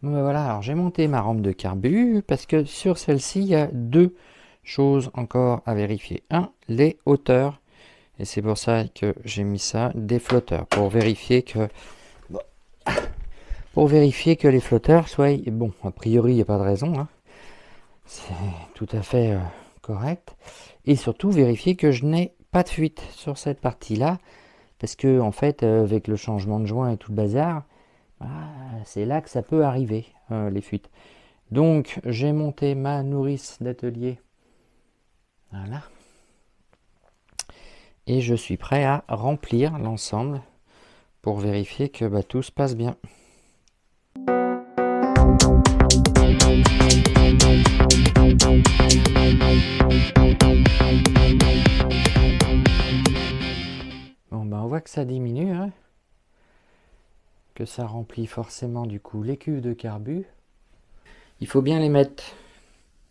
Bon, ben voilà, alors j'ai monté ma rampe de carbu parce que sur celle-ci, il y a deux choses encore à vérifier. Un, les hauteurs. Et c'est pour ça que j'ai mis ça, des flotteurs, pour vérifier que les flotteurs soient... Bon, a priori, il n'y a pas de raison, hein. C'est tout à fait correct. Et surtout, vérifier que je n'ai pas de fuite sur cette partie-là. Parce que, en fait, avec le changement de joint et tout le bazar, c'est là que ça peut arriver, les fuites. Donc, j'ai monté ma nourrice d'atelier. Voilà. Et je suis prêt à remplir l'ensemble pour vérifier que tout se passe bien. Bon, on voit que ça diminue, hein, que ça remplit forcément du coup les cuves de carbu. Il faut bien les mettre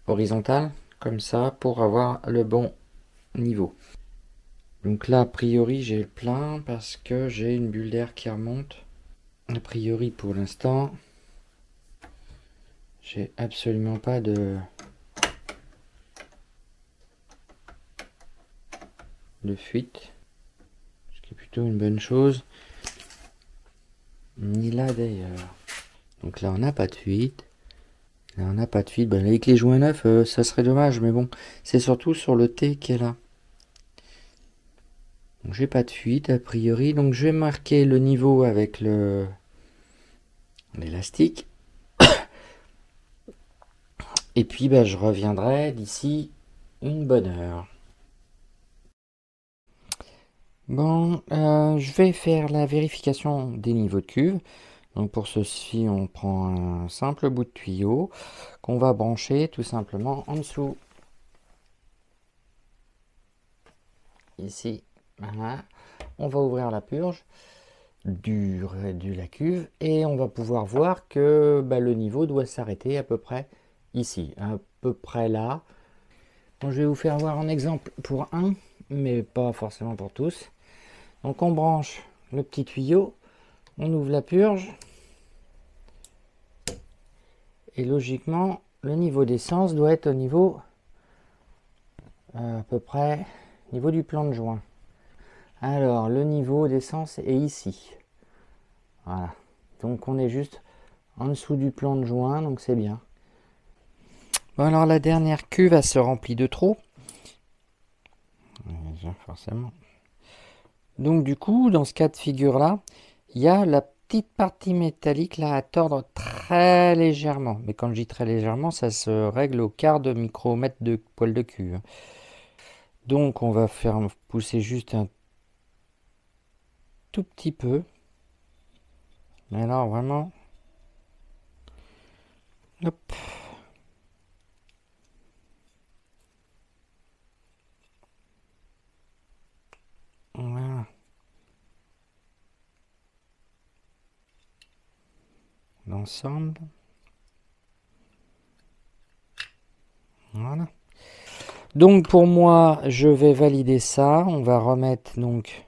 horizontales, comme ça, pour avoir le bon niveau. Donc là, a priori, j'ai le plein parce que j'ai une bulle d'air qui remonte. A priori, pour l'instant, j'ai absolument pas de fuite. Ce qui est plutôt une bonne chose. Ni là d'ailleurs. Donc là, on n'a pas de fuite. Là, on n'a pas de fuite. Avec les joints neufs, ça serait dommage. Mais bon, c'est surtout sur le T qui est là. Donc j'ai pas de fuite a priori. Donc je vais marquer le niveau avec l'élastique. Et puis je reviendrai d'ici une bonne heure. Bon, je vais faire la vérification des niveaux de cuve. Donc pour ceci, on prend un simple bout de tuyau qu'on va brancher tout simplement en dessous. Ici, voilà. On va ouvrir la purge de la cuve et on va pouvoir voir que le niveau doit s'arrêter à peu près ici, à peu près là. Bon, je vais vous faire voir un exemple pour un, mais pas forcément pour tous. Donc on branche le petit tuyau, on ouvre la purge et logiquement le niveau d'essence doit être au niveau à peu près niveau du plan de joint. Alors le niveau d'essence est ici. Voilà. Donc on est juste en dessous du plan de joint, donc c'est bien. Bon, alors la dernière cuve elle se remplit de trop. Forcément. Donc du coup, dans ce cas de figure là, il y a la petite partie métallique là à tordre très légèrement. Mais quand je dis très légèrement, ça se règle au quart de micromètre de poil de cuve. Donc on va faire pousser juste un tout petit peu. Mais alors vraiment... Hop. Voilà. L'ensemble. Voilà. Donc pour moi, je vais valider ça. On va remettre donc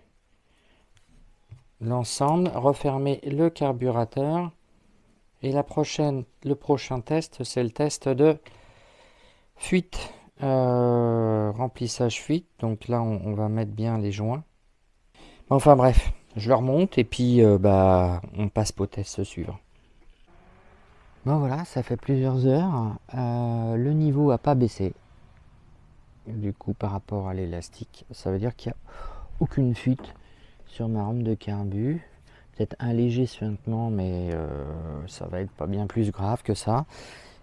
l'ensemble, refermer le carburateur. Et le prochain test, c'est le test de fuite, remplissage fuite. Donc là, on va mettre bien les joints. Enfin bref, je le remonte et puis on passe au test suivant. Bon voilà, ça fait plusieurs heures. Le niveau n'a pas baissé. Du coup, par rapport à l'élastique, ça veut dire qu'il n'y a aucune fuite sur ma rampe de carbu. Peut-être un léger suintement, mais ça va être pas bien plus grave que ça.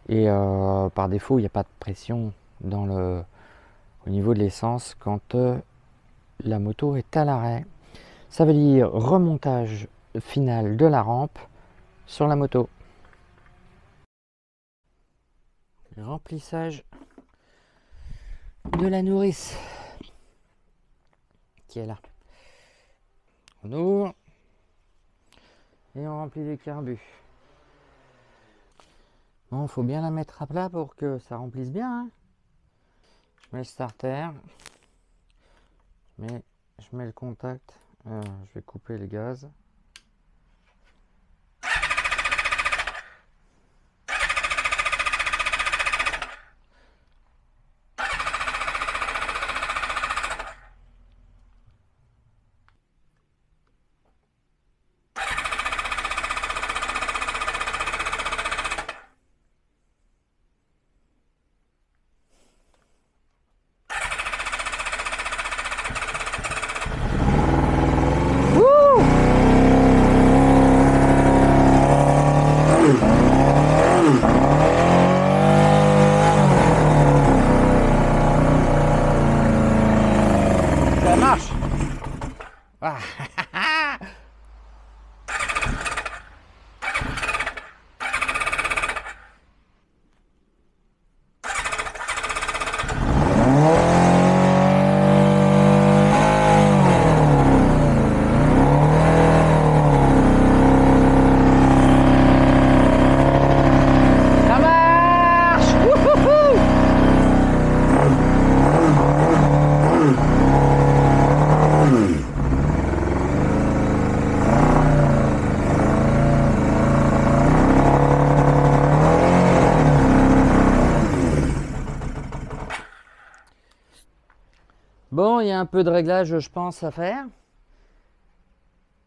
Et par défaut, il n'y a pas de pression au niveau de l'essence quand la moto est à l'arrêt. Ça veut dire remontage final de la rampe sur la moto. Remplissage de la nourrice qui est là. On ouvre et on remplit les carbus. Bon, faut bien la mettre à plat pour que ça remplisse bien, hein. Je mets le starter, mais je mets le contact. Je vais couper le gaz. il y a un peu de réglage, je pense, à faire.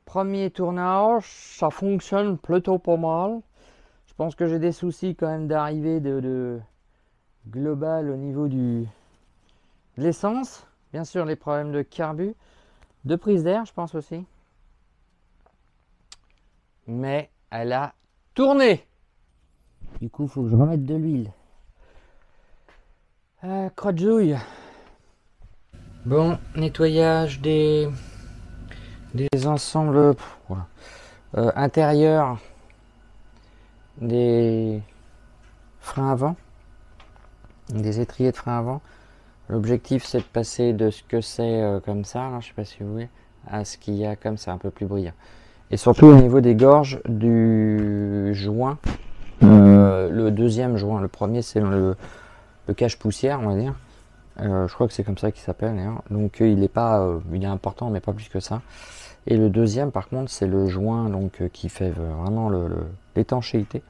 Premier tournage, ça fonctionne plutôt pas mal. Je pense que j'ai des soucis quand même d'arrivée de global au niveau de l'essence. Bien sûr, les problèmes de carbu, de prise d'air, je pense aussi. Mais elle a tourné. Du coup, il faut que je remette de l'huile. Crotte jouille. Bon, nettoyage des ensembles intérieurs des freins avant, des étriers de frein avant. L'objectif, c'est de passer de ce que c'est comme ça, là, je sais pas si vous voyez, à ce qu'il y a comme ça, un peu plus brillant. Et surtout au niveau des gorges du joint, le deuxième joint. Le premier, c'est le cache-poussière, on va dire. Je crois que c'est comme ça qu'il s'appelle. Donc il est pas, il est important, mais pas plus que ça. Et le deuxième, par contre, c'est le joint donc qui fait vraiment l'étanchéité.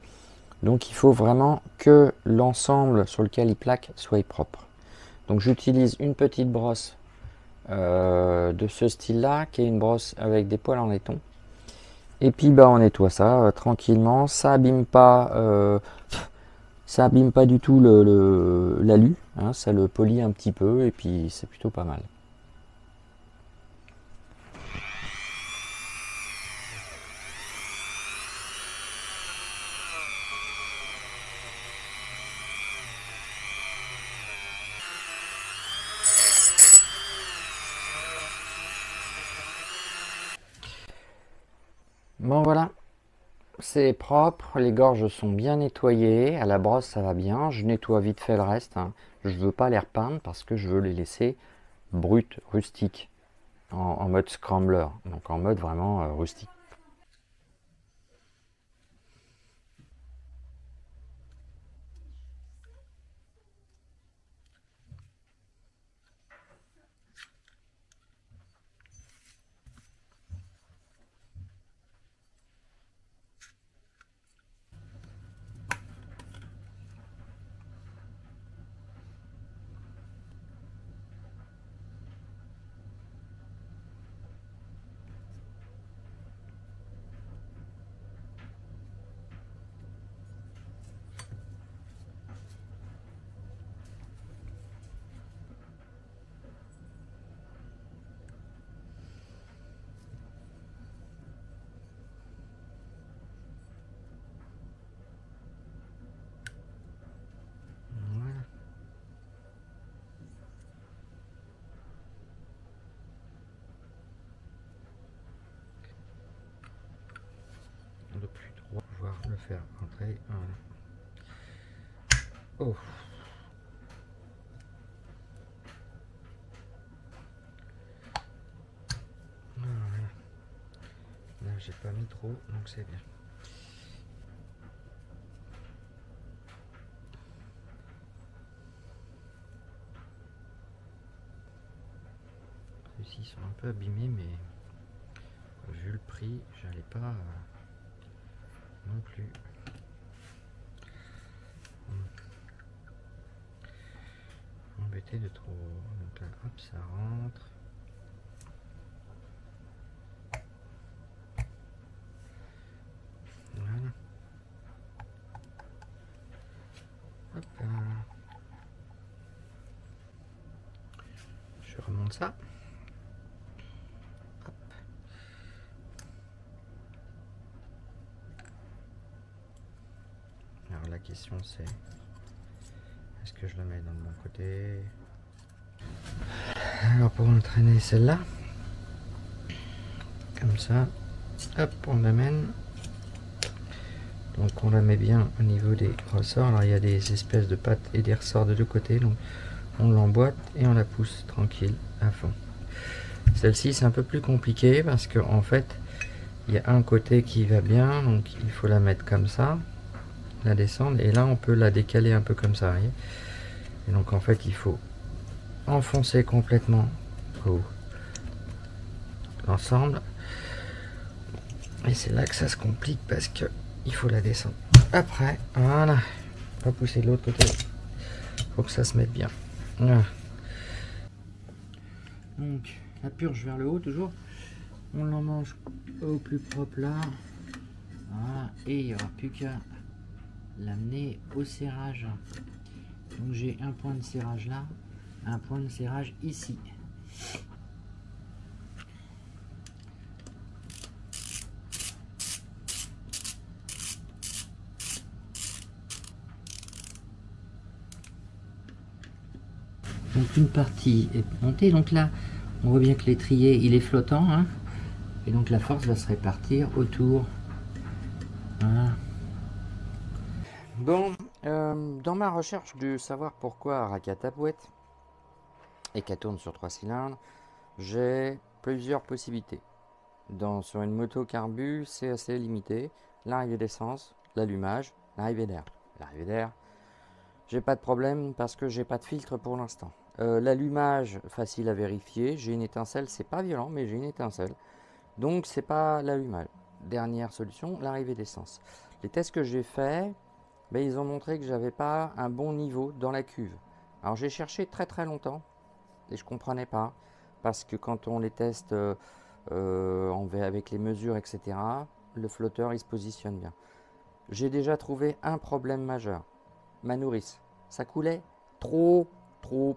Donc il faut vraiment que l'ensemble sur lequel il plaque soit propre. Donc j'utilise une petite brosse de ce style-là, qui est une brosse avec des poils en laiton. Et puis bah on nettoie ça tranquillement. Ça abîme pas du tout l'alu, hein, ça le polit un petit peu et puis c'est plutôt pas mal. Bon voilà, c'est propre, les gorges sont bien nettoyées, à la brosse ça va bien, je nettoie vite fait le reste, hein. Je veux pas les repeindre parce que je veux les laisser brutes, rustiques, en mode scrambler, donc en mode vraiment rustique. De plus droit, pouvoir le faire entrer. Voilà. Oh. Voilà. Là j'ai pas mis trop, donc c'est bien. Ceux-ci sont un peu abîmés, mais vu le prix, j'allais pas non plus embêter de trop. Donc là, hop, ça rentre. Voilà. Hop. Je remonte ça. Hop. Alors la question c'est, est-ce que je la mets dans le bon côté? Alors pour entraîner celle-là, comme ça, hop, on l'amène. Donc on la met bien au niveau des ressorts. Alors il y a des espèces de pattes et des ressorts de deux côtés, donc on l'emboîte et on la pousse tranquille à fond. Celle-ci c'est un peu plus compliqué parce que en fait il y a un côté qui va bien, donc il faut la mettre comme ça, la descendre, et là on peut la décaler un peu comme ça, voyez. Et donc en fait il faut enfoncer complètement l'ensemble, et c'est là que ça se complique parce que il faut la descendre après. Voilà, pas pousser de l'autre côté, faut que ça se mette bien. Voilà. Donc la purge vers le haut toujours. On l'emmanche au plus propre là. Voilà. Et il n'y aura plus qu'à l'amener au serrage. Donc j'ai un point de serrage là, un point de serrage ici. Donc une partie est montée, donc là on voit bien que l'étrier il est flottant, hein, et donc la force va se répartir autour. Voilà. Bon, dans ma recherche de savoir pourquoi Araka tapoute et qu'elle tourne sur 3 cylindres, j'ai plusieurs possibilités. Sur une moto carbu, c'est assez limité. L'arrivée d'essence, l'allumage, l'arrivée d'air. L'arrivée d'air, j'ai pas de problème parce que j'ai pas de filtre pour l'instant. L'allumage, facile à vérifier. J'ai une étincelle, c'est pas violent, mais j'ai une étincelle. Donc c'est pas l'allumage. Dernière solution, l'arrivée d'essence. Les tests que j'ai faits, ben, ils ont montré que j'avais pas un bon niveau dans la cuve. Alors j'ai cherché très longtemps et je comprenais pas parce que quand on les teste avec les mesures, etc., le flotteur il se positionne bien. J'ai déjà trouvé un problème majeur. Ma nourrice, ça coulait trop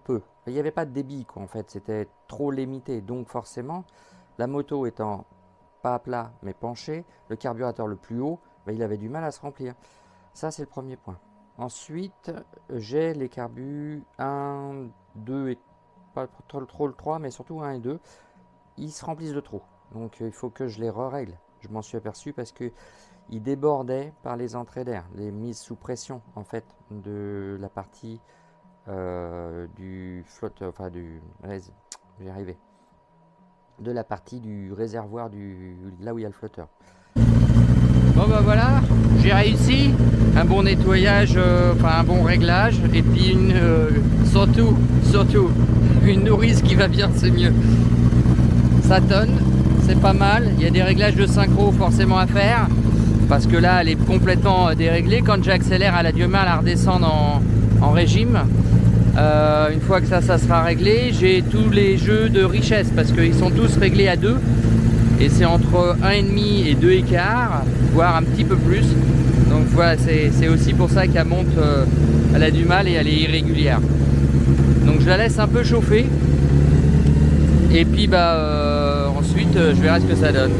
peu. Il n'y avait pas de débit quoi, en fait, c'était trop limité. Donc forcément, la moto étant pas à plat mais penché, le carburateur le plus haut, ben, il avait du mal à se remplir. Ça c'est le premier point. Ensuite, j'ai les carbus 1, 2 et pas trop le 3, mais surtout 1 et 2. Ils se remplissent de trop. Donc il faut que je les re-règle. Je m'en suis aperçu parce que ils débordaient par les entrées d'air, les mises sous pression en fait de la partie du flotteur, enfin j'y arrivé, de la partie du réservoir là où il y a le flotteur. Bon bah voilà, j'ai réussi un bon nettoyage, enfin un bon réglage et puis surtout une nourrice qui va bien, c'est mieux. Ça tonne, c'est pas mal. Il y a des réglages de synchro forcément à faire parce que là elle est complètement déréglée. Quand j'accélère, elle a du mal à redescendre en régime. Une fois que ça sera réglé, j'ai tous les jeux de richesse parce qu'ils sont tous réglés à 2 et c'est entre 1,5 et 2 écarts, voire un petit peu plus. Donc voilà, c'est aussi pour ça qu'elle monte, elle a du mal et elle est irrégulière. Donc je la laisse un peu chauffer et puis bah ensuite je verrai ce que ça donne.